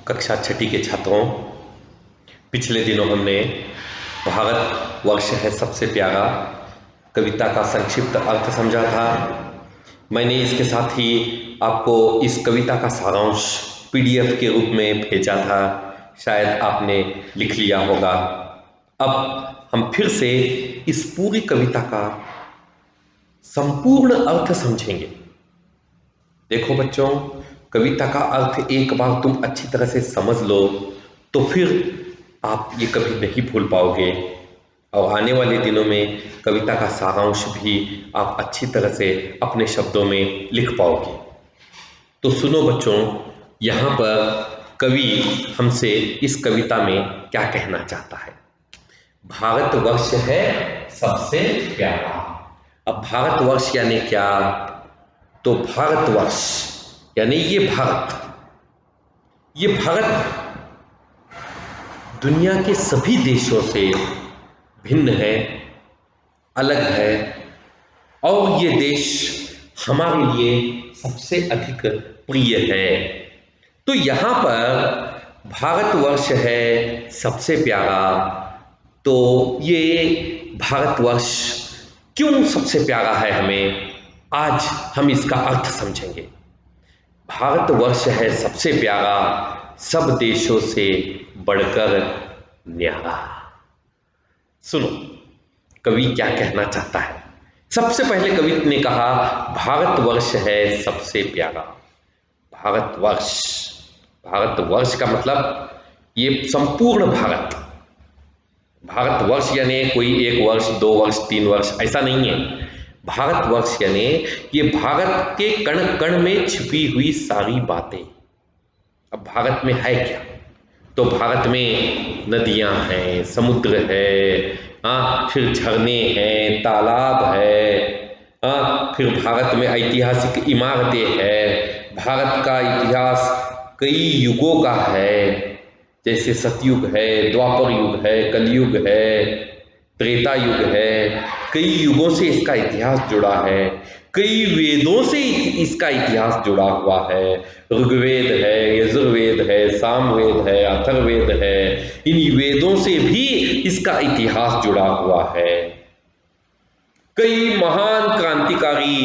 कक्षा छठी के छात्रों, पिछले दिनों हमने भारत वर्ष है सबसे प्यारा कविता का संक्षिप्त अर्थ समझा था। मैंने इसके साथ ही आपको इस कविता का सारांश पीडीएफ के रूप में भेजा था, शायद आपने लिख लिया होगा। अब हम फिर से इस पूरी कविता का संपूर्ण अर्थ समझेंगे। देखो बच्चों, कविता का अर्थ एक बार तुम अच्छी तरह से समझ लो तो फिर आप ये कभी नहीं भूल पाओगे, और आने वाले दिनों में कविता का सारांश भी आप अच्छी तरह से अपने शब्दों में लिख पाओगे। तो सुनो बच्चों, यहाँ पर कवि हमसे इस कविता में क्या कहना चाहता है। भारतवर्ष है सबसे प्यारा। अब भारतवर्ष यानी क्या? तो भारतवर्ष यानी ये भारत दुनिया के सभी देशों से भिन्न है, अलग है, और ये देश हमारे लिए सबसे अधिक प्रिय है। तो यहाँ पर भारतवर्ष है सबसे प्यारा, तो ये भारतवर्ष क्यों सबसे प्यारा है हमें, आज हम इसका अर्थ समझेंगे। भारतवर्ष है सबसे प्यारा, सब देशों से बढ़कर न्यारा। सुनो कवि क्या कहना चाहता है। सबसे पहले कवि ने कहा भारतवर्ष है सबसे प्यारा। भारतवर्ष का मतलब ये संपूर्ण भारत। भारतवर्ष यानी कोई एक वर्ष, 2 वर्ष, 3 वर्ष ऐसा नहीं है। भारतवर्ष यानी ये भारत के कण कण में छिपी हुई सारी बातें। अब भारत में है क्या? तो भारत में नदियां हैं, समुद्र है, फिर झरने हैं, तालाब है, फिर भारत में ऐतिहासिक इमारतें हैं। भारत का इतिहास कई युगों का है, जैसे सतयुग है, द्वापर युग है, कलयुग है, त्रेता युग है। कई युगों से इसका इतिहास जुड़ा है, कई वेदों से इसका इतिहास जुड़ा हुआ है। ऋग्वेद है, यजुर्वेद है, सामवेद है, अथर्ववेद है। इन वेदों से भी इसका इतिहास जुड़ा हुआ है। कई महान क्रांतिकारी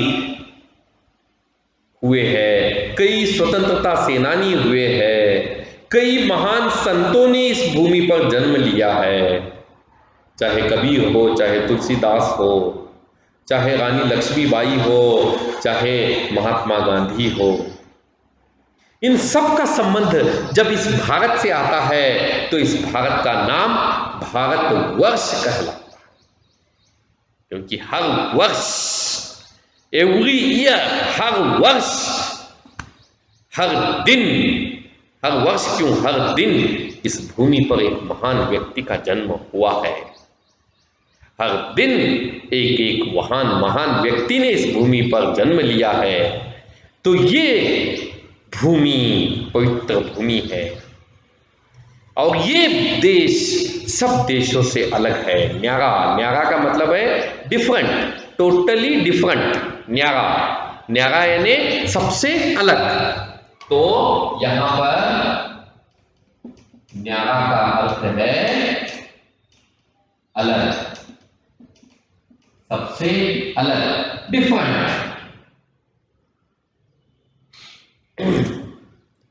हुए हैं, कई स्वतंत्रता सेनानी हुए हैं, कई महान संतों ने इस भूमि पर जन्म लिया है। चाहे कबीर हो, चाहे तुलसीदास हो, चाहे रानी लक्ष्मीबाई हो, चाहे महात्मा गांधी हो। इन सब का संबंध जब इस भारत से आता है तो इस भारत का नाम भारतवर्ष कहलाता है, क्योंकि हर वर्ष, एवरी ईयर, हर वर्ष, हर दिन, हर वर्ष क्यों, हर दिन इस भूमि पर एक महान व्यक्ति का जन्म हुआ है। हर दिन एक एक महान व्यक्ति ने इस भूमि पर जन्म लिया है। तो ये भूमि पवित्र भूमि है, और ये देश सब देशों से अलग है। न्यारा, न्यारा का मतलब है डिफरेंट, टोटली डिफरेंट। न्यारा यानी सबसे अलग। तो यहां पर न्यारा का अर्थ है अलग, सबसे अलग, डिफरेंट।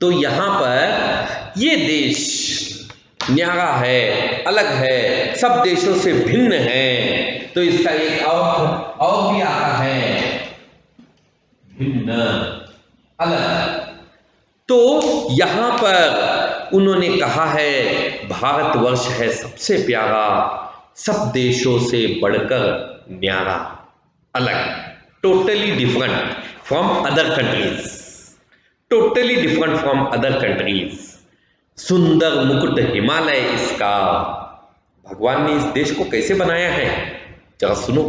तो यहां पर ये देश न्यारा है, अलग है, सब देशों से भिन्न है। तो इसका एक अर्थ और भी आता है, भिन्न, अलग। तो यहां पर उन्होंने कहा है भारतवर्ष है सबसे प्यारा, सब देशों से बढ़कर न्यारा, अलग, totally different from other countries, totally different from other countries. सुंदर मुकुट हिमालय इसका। भगवान ने इस देश को कैसे बनाया है, जरा सुनो।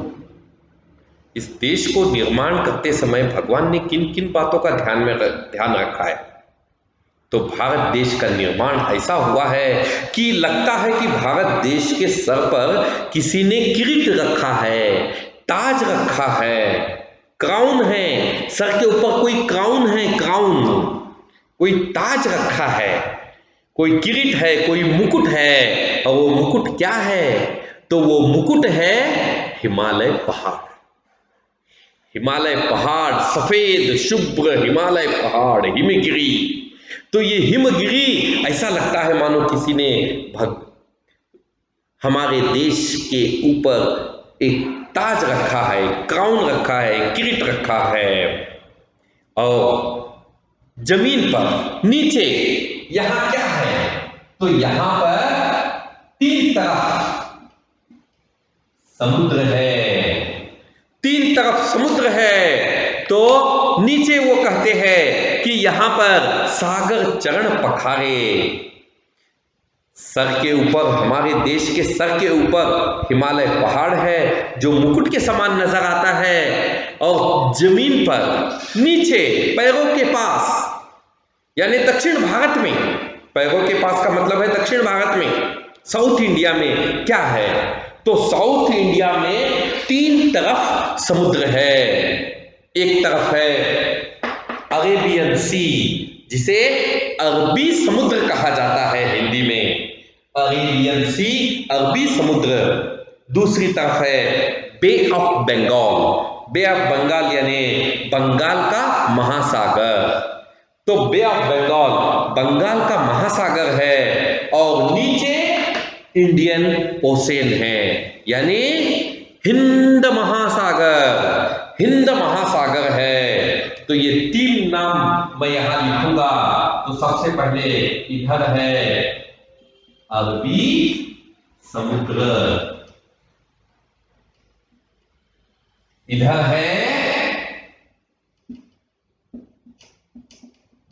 इस देश को निर्माण करते समय भगवान ने किन किन बातों का ध्यान रखा है। तो भारत देश का निर्माण ऐसा हुआ है कि लगता है कि भारत देश के सर पर किसी ने किरीट रखा है, ताज रखा है, क्राउन है, सर के ऊपर कोई क्राउन है, क्राउन, कोई ताज रखा है। कोई किरीट है, कोई मुकुट है, और वो मुकुट क्या है? तो वो मुकुट है हिमालय पहाड़। हिमालय पहाड़, सफेद शुभ्र हिमालय पहाड़, हिमगिरी। तो ये हिमगिरी ऐसा लगता है मानो किसी ने हमारे देश के ऊपर एक ताज रखा है, क्राउन रखा है, किरीट रखा है। और जमीन पर नीचे यहां क्या है? तो यहां पर 3 तरफ समुद्र है। 3 तरफ समुद्र है। तो नीचे वो कहते हैं कि यहां पर सागर चरण पखारे। सर के ऊपर, हमारे देश के सर के ऊपर हिमालय पहाड़ है जो मुकुट के समान नजर आता है, और जमीन पर नीचे पैरों के पास, यानी दक्षिण भारत में, पैरों के पास का मतलब है दक्षिण भारत में, साउथ इंडिया में क्या है? तो साउथ इंडिया में 3 तरफ समुद्र है। एक तरफ है अरेबियन सी, जिसे अरबी समुद्र कहा जाता है हिंदी में, अरेबियन सी, अरबी समुद्र। दूसरी तरफ है bay of Bengal. Bay of Bengal यानी बंगाल का महासागर। तो बे ऑफ बंगाल, बंगाल का महासागर है, और नीचे इंडियन ओशन है, यानी हिंद महासागर। हिंद महासागर है। तो ये 3 नाम मैं यहां लिखूंगा। तो सबसे पहले इधर है अरबी समुद्र, इधर है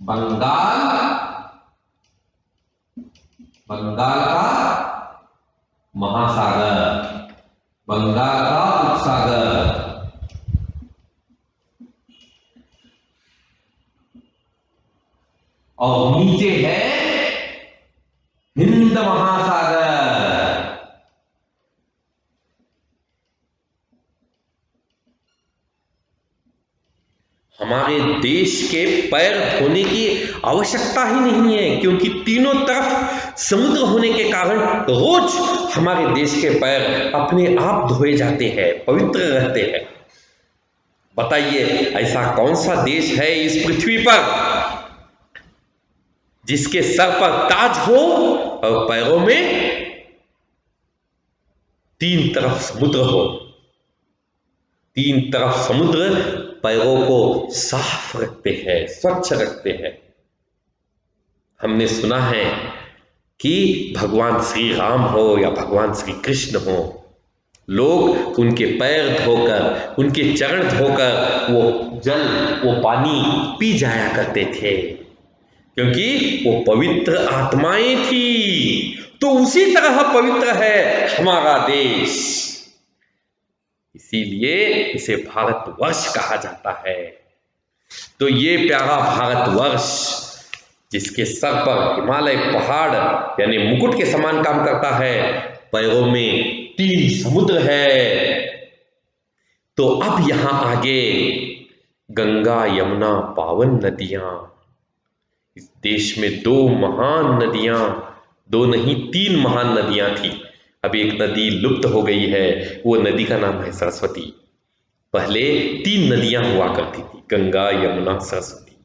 बंगाल, बंगाल का महासागर, बंगाल का उपसागर। और नीचे है हिंद महासागर। हमारे देश के पैर धोने की आवश्यकता ही नहीं है, क्योंकि तीनों तरफ समुद्र होने के कारण रोज हमारे देश के पैर अपने आप धोए जाते हैं, पवित्र रहते हैं। बताइए ऐसा कौन सा देश है इस पृथ्वी पर जिसके सर पर ताज हो और पैरों में 3 तरफ समुद्र हो? 3 तरफ समुद्र पैरों को साफ रखते हैं, स्वच्छ रखते हैं। हमने सुना है कि भगवान श्री राम हो या भगवान श्री कृष्ण हो, लोग उनके पैर धोकर, उनके चरण धोकर वो जल, वो पानी पी जाया करते थे, क्योंकि वो पवित्र आत्माएं थी। तो उसी तरह पवित्र है हमारा देश, इसीलिए इसे भारतवर्ष कहा जाता है। तो ये प्यारा भारतवर्ष, जिसके सर पर हिमालय पहाड़ यानी मुकुट के समान काम करता है, पैरों में 3 समुद्र है। तो अब यहां आगे गंगा यमुना पावन नदियां, इस देश में 2 महान नदियां, 2 नहीं 3 महान नदियां थी। अब एक नदी लुप्त हो गई है, वो नदी का नाम है सरस्वती। पहले 3 नदियां हुआ करती थी, गंगा यमुना सरस्वती,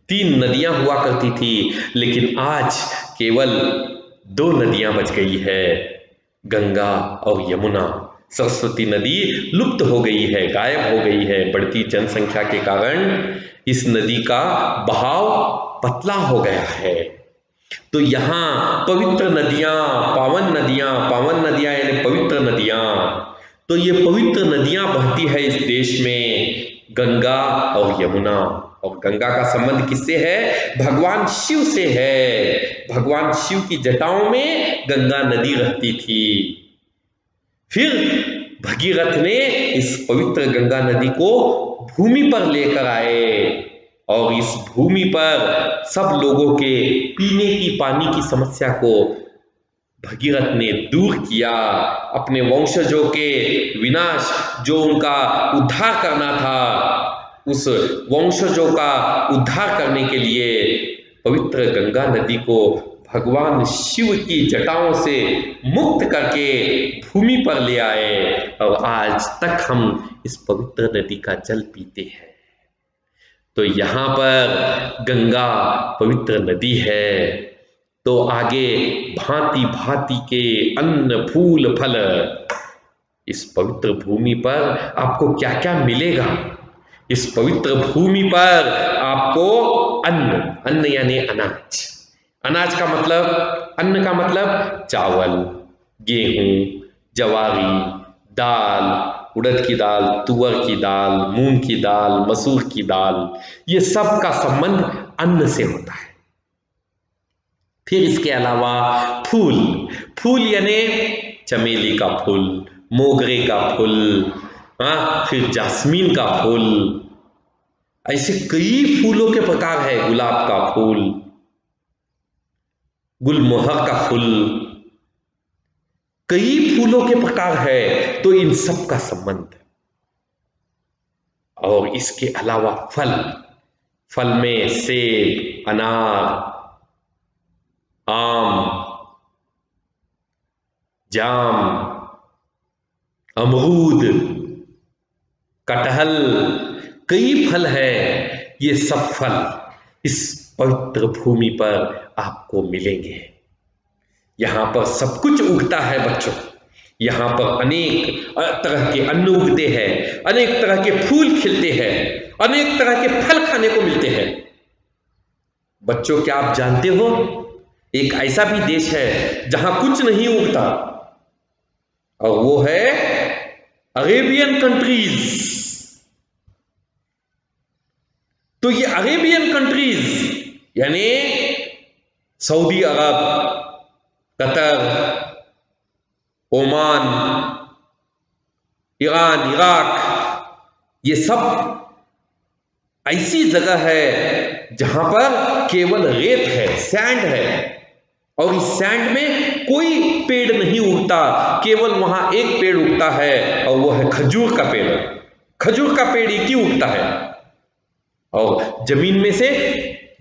3 नदियां हुआ करती थी। लेकिन आज केवल 2 नदियां बच गई है, गंगा और यमुना। सरस्वती नदी लुप्त हो गई है, गायब हो गई है। बढ़ती जनसंख्या के कारण इस नदी का बहाव पतला हो गया है। तो यहाँ पवित्र नदियां, पावन नदियां यानी पवित्र नदियां। तो ये पवित्र नदियां बहती है इस देश में, गंगा और यमुना। और गंगा का संबंध किससे है? भगवान शिव से है। भगवान शिव की जटाओं में गंगा नदी रहती थी। फिर भगीरथ ने इस पवित्र गंगा नदी को भूमि पर लेकर आए, और इस भूमि पर सब लोगों के पीने की पानी की समस्या को भगीरथ ने दूर किया। अपने वंशजों के विनाश, जो उनका उद्धार करना था, उस वंशजों का उद्धार करने के लिए पवित्र गंगा नदी को भगवान शिव की जटाओं से मुक्त करके भूमि पर ले आए और आज तक हम इस पवित्र नदी का जल पीते हैं। तो यहाँ पर गंगा पवित्र नदी है, तो आगे भांति भांति के अन्न फूल फल, इस पवित्र भूमि पर आपको क्या क्या मिलेगा। इस पवित्र भूमि पर आपको अन्न, अन्न यानी अनाज, अनाज का मतलब, अन्न का मतलब चावल, गेहूं, जवारी, दाल, उड़द की दाल, तुअर की दाल, मूंग की दाल, मसूर की दाल, ये सब का संबंध अन्न से होता है। फिर इसके अलावा फूल, फूल यानी चमेली का फूल, मोगरे का फूल, फिर जास्मीन का फूल, ऐसे कई फूलों के प्रकार है, गुलाब का फूल, गुलमोहर का फूल, कई फूलों के प्रकार है। तो इन सब का संबंध, और इसके अलावा फल, फल में सेब, अनार, आम, जाम, अमरूद, कटहल, कई फल है। ये सब फल इस पवित्र भूमि पर आपको मिलेंगे। यहां पर सब कुछ उगता है बच्चों, यहां पर अनेक तरह के अन्न उगते हैं, अनेक तरह के फूल खिलते हैं, अनेक तरह के फल खाने को मिलते हैं। बच्चों, क्या आप जानते हो, एक ऐसा भी देश है जहां कुछ नहीं उगता, और वो है अरेबियन कंट्रीज। तो ये अरेबियन कंट्रीज यानी सऊदी अरब, कतर, ओमान, ईरान, इराक, ये सब ऐसी जगह है जहां पर केवल रेत है, सैंड है, और इस सैंड में कोई पेड़ नहीं उगता, केवल वहां एक पेड़ उगता है, और वो है खजूर का पेड़। खजूर का पेड़ एक ही उगता है, और जमीन में से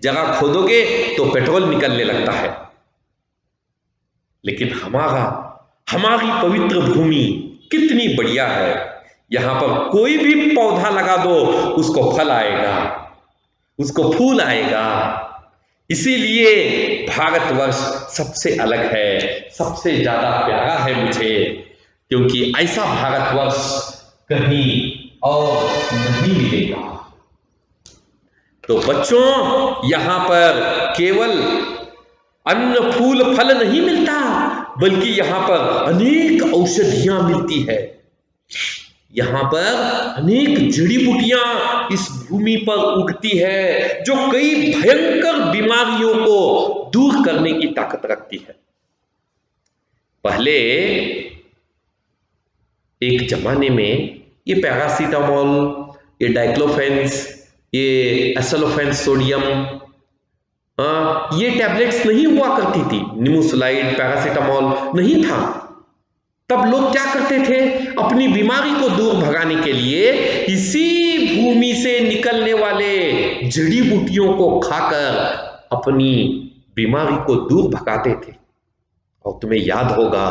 जगह खोदोगे तो पेट्रोल निकलने लगता है। लेकिन हमारी पवित्र भूमि कितनी बढ़िया है, यहां पर कोई भी पौधा लगा दो उसको फल आएगा, उसको फूल आएगा। इसीलिए भारतवर्ष सबसे अलग है, सबसे ज्यादा प्यारा है मुझे, क्योंकि ऐसा भारतवर्ष कहीं और नहीं मिलेगा। तो बच्चों, यहां पर केवल अन्न फूल फल नहीं मिलता, बल्कि यहां पर अनेक औषधियां मिलती है। यहां पर अनेक जड़ी बूटियां इस भूमि पर उगती है, जो कई भयंकर बीमारियों को दूर करने की ताकत रखती है। पहले एक जमाने में ये पैरासीटामोल, ये डाइक्लोफेन्स, ये एसोलोफेन्स सोडियम, ये टैबलेट्स नहीं हुआ करती थी, निमोसुलाइड, पैरासीटामोल नहीं था। तब लोग क्या करते थे, अपनी बीमारी को दूर भगाने के लिए इसी भूमि से निकलने वाले जड़ी बूटियों को खाकर अपनी बीमारी को दूर भगाते थे। और तुम्हें याद होगा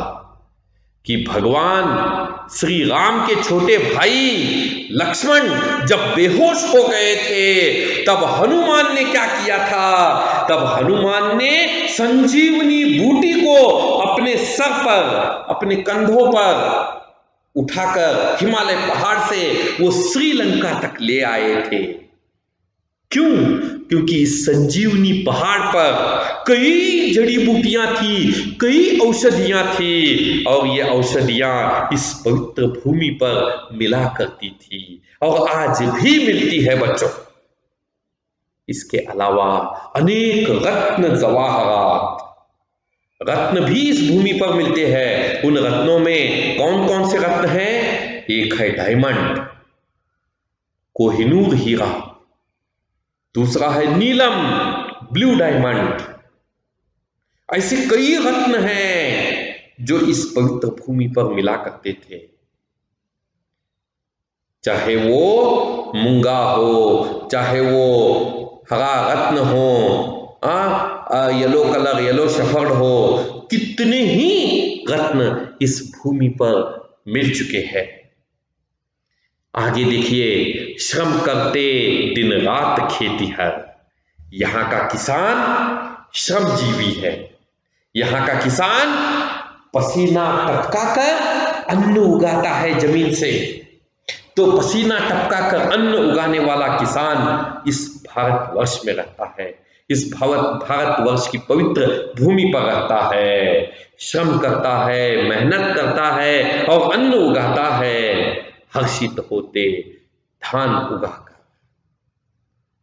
कि भगवान श्री राम के छोटे भाई लक्ष्मण जब बेहोश हो गए थे, तब हनुमान ने क्या किया था, तब हनुमान ने संजीवनी बूटी को अपने सर पर, अपने कंधों पर उठाकर हिमालय पहाड़ से वो श्रीलंका तक ले आए थे। क्यों? क्योंकि इस संजीवनी पहाड़ पर कई जड़ी बूटियां थी, कई औषधियां थी, और ये औषधियां इस पवित्र भूमि पर मिला करती थी, और आज भी मिलती है बच्चों। इसके अलावा अनेक रत्न जवाहरात, रत्न भी इस भूमि पर मिलते हैं। उन रत्नों में कौन कौन से रत्न हैं? एक है डायमंड, कोहिनूर हीरा, दूसरा है नीलम, ब्लू डायमंड। ऐसे कई रत्न हैं जो इस पवित्र भूमि पर मिला करते थे। चाहे वो मूंगा हो, चाहे वो हरा रत्न हो, येलो कलर, येलो शेफर्ड हो, कितने ही रत्न इस भूमि पर मिल चुके हैं। आगे देखिए, श्रम करते दिन रात खेतीहर। यहाँ का किसान श्रमजीवी है। यहाँ का किसान पसीना टपका कर अन्न उगाता है जमीन से। तो पसीना टपका कर अन्न उगाने वाला किसान इस भारतवर्ष में रहता है, इस भारतवर्ष की पवित्र भूमि पर रहता है, श्रम करता है, मेहनत करता है और अन्न उगाता है, हर्षित होते धान उगाकर।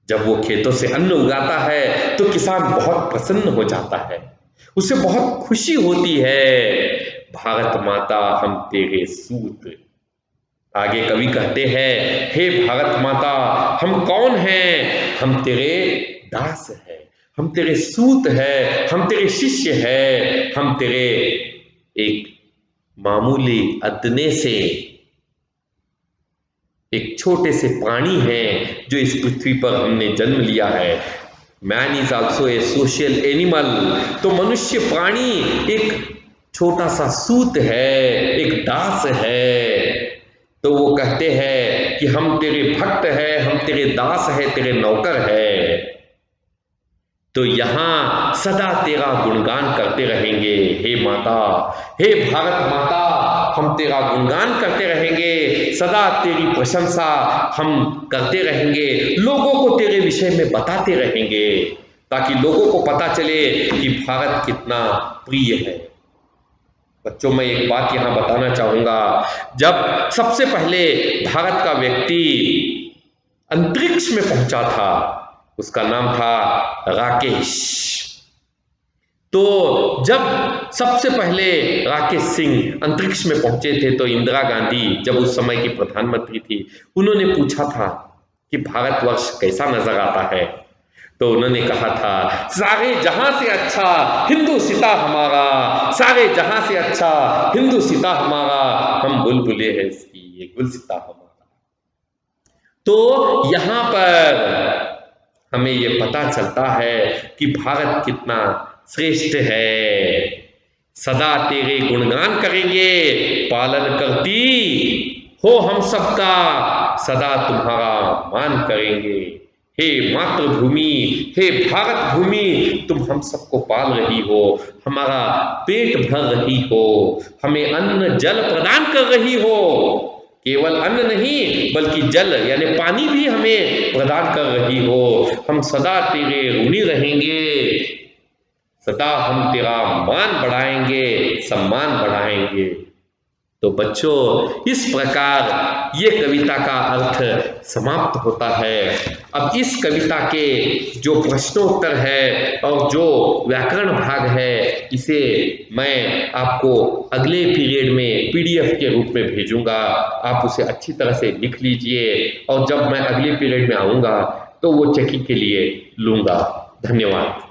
जब वो खेतों से अन्न उगाता है तो किसान बहुत प्रसन्न हो जाता है, उसे बहुत खुशी होती है। भारत माता हम तेरे सूत। आगे कवि कहते हैं, हे भारत माता हम कौन हैं? हम तेरे दास हैं, हम तेरे सूत हैं, हम तेरे शिष्य हैं, हम तेरे एक मामूली अदने से एक छोटे से प्राणी हैं जो इस पृथ्वी पर हमने जन्म लिया है। Man is also a social animal. तो मनुष्य प्राणी एक छोटा सा सूत है, एक दास है। तो वो कहते हैं कि हम तेरे भक्त हैं, हम तेरे दास हैं, तेरे नौकर हैं। तो यहां सदा तेरा गुणगान करते रहेंगे हे माता, हे भारत माता, हम तेरा गुणगान करते रहेंगे, सदा तेरी प्रशंसा हम करते रहेंगे, लोगों को तेरे विषय में बताते रहेंगे, ताकि लोगों को पता चले कि भारत कितना प्रिय है। बच्चों, मैं एक बात यहां बताना चाहूंगा, जब सबसे पहले भारत का व्यक्ति अंतरिक्ष में पहुंचा था, उसका नाम था राकेश। तो जब सबसे पहले राकेश सिंह अंतरिक्ष में पहुंचे थे तो इंदिरा गांधी जब उस समय की प्रधानमंत्री थी, उन्होंने पूछा था कि भारतवर्ष कैसा नजर आता है। तो उन्होंने कहा था, सारे जहां से अच्छा हिंदुस्तान हमारा, सारे जहां से अच्छा हिंदुस्तान हमारा, हम बुलबुले हैं इसकी ये गुलसिता हमारा। तो यहां पर हमें ये पता चलता है कि भारत कितना श्रेष्ठ है। सदा तेरे गुणगान करेंगे, पालन करती हो हम सबका, सदा तुम्हारा मान करेंगे। हे मातृभूमि, हे भारत भूमि, तुम हम सबको पाल रही हो, हमारा पेट भर रही हो, हमें अन्न जल प्रदान कर रही हो। केवल अन्न नहीं बल्कि जल यानी पानी भी हमें प्रदान कर रही हो। हम सदा तेरे ऋणी रहेंगे, सदा हम तेरा मान बढ़ाएंगे, सम्मान बढ़ाएंगे। तो बच्चों, इस प्रकार ये कविता का अर्थ समाप्त होता है। अब इस कविता के जो प्रश्नोत्तर है और जो व्याकरण भाग है, इसे मैं आपको अगले पीरियड में PDF के रूप में भेजूंगा। आप उसे अच्छी तरह से लिख लीजिए और जब मैं अगले पीरियड में आऊँगा तो वो चेकिंग के लिए लूँगा। धन्यवाद।